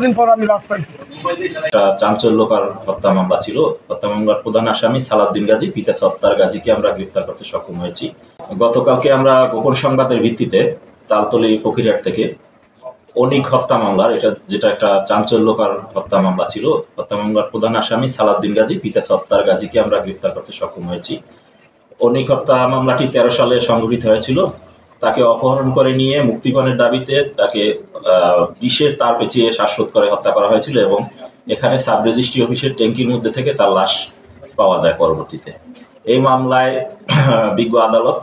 দিন পর আমি লাশ পাইছি। চাঞ্চল্যকর হত্যা মামলা ছিল। হত্যা মামলার প্রধান আসামি সালাউদ্দিন গাজী, পিতা সত্তার গাজীকে আমরা গ্রেফতার করতে সক্ষম হয়েছি। গতকালকে আমরা গোপন সংবাদের ভিত্তিতে তালতলী ফকিরহাট থেকে অনিক হত্যা মামলার যেটা একটা চাঞ্চল্যকর হত্যা মামলা ছিল, হত্যা মামলার প্রধান আসামি সালাউদ্দিন গাজী, পিতা সত্তার গাজীকে আমরা গ্রেফতার করতে সক্ষম হয়েছি। অনিক হত্যা মামলাটি 13 সালে সংঘটিত হয়েছিল। তাকে অপহরণ করে নিয়ে মুক্তিপণের দাবিতে তাকে বিষের তার পেঁচিয়ে শ্বাসরোধ করে হত্যা করা হয়েছিল এবং এখানে সাব রেজিস্ট্রি অফিসের ট্যাঙ্কির মধ্যে থেকে তার লাশ পাওয়া যায় পরবর্তীতে। এই মামলায় বিজ্ঞ আদালত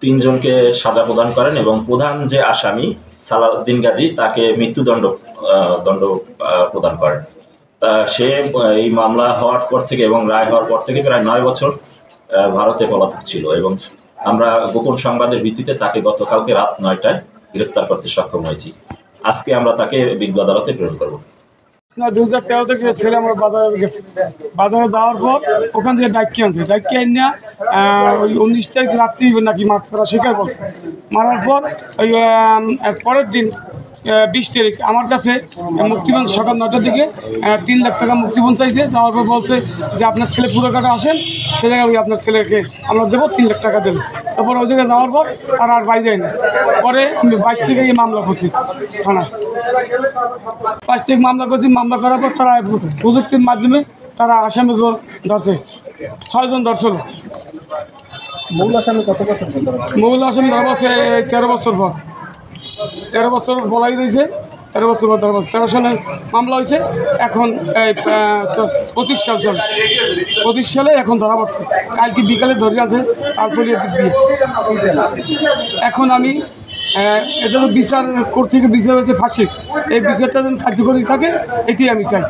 3 জনকে সাজা প্রদান করেন এবং প্রধান যে আসামি সালাউদ্দিন গাজী তাকে মৃত্যুদণ্ড প্রদান করেন। তা সে এই মামলা হওয়ার পর থেকে এবং রায় হওয়ার পর থেকে প্রায় 9 বছর ভারতে পলাতক ছিল এবং আমরা গোপন সংবাদের ভিত্তিতে তাকে গতকালকে রাত 9টায় গ্রেফতার করতে সক্ষম হয়েছি। আজকে আমরা তাকে বিজ্ঞ আদালতে প্রেরণ করব। 2013 থেকে ছেলে আমরা বাজারে গেছি। বাজারে যাওয়ার পর ওখান থেকে ডাকিয়ে আনছে, ডাকিয়ে আনিয়া ওই 19 তারিখ রাত্রি নাকি তারা স্বীকার করছে। মারার পর ওই পরের দিন 20 তারিখ আমার কাছে মুক্তিপণ সকাল 9টার দিকে 3 লাখ টাকা মুক্তিপণ চাইছে। যাওয়ার পর বলছে যে আপনার ছেলে পুরো কাটা আসেন, সে জায়গায় ওই আপনার ছেলেকে আমরা দেবো, 3 লাখ টাকা দেবো। তারপর ওই জায়গায় যাওয়ার পর আর বাইরে যায় না। পরে আমি 22 থেকে এই মামলা করছি থানায়। 5 থেকে মামলা করছি। মামলা করার পর তারা প্রযুক্তির মাধ্যমে তারা আসামি ধরছে, 6 জন ধরছিল। মূল আসামি কত বছর? মূল আসামি ধরা বছর 13 বছর পর, 13 বছর বলাই রয়েছে। 13 বছর পর 13 সালে মামলা হয়েছে। এখন 25 সাল চলে, 25 সালে এখন ধরা পড়ছে। কালকে বিকালে ধরে আছে। তারপরে দিয়ে এখন আমি এটা তো বিচার কোর্ট থেকে বিচার হয়েছে ফাঁসি। এই বিচারটা যেন কার্যকরী থাকে, এটাই আমি চাই।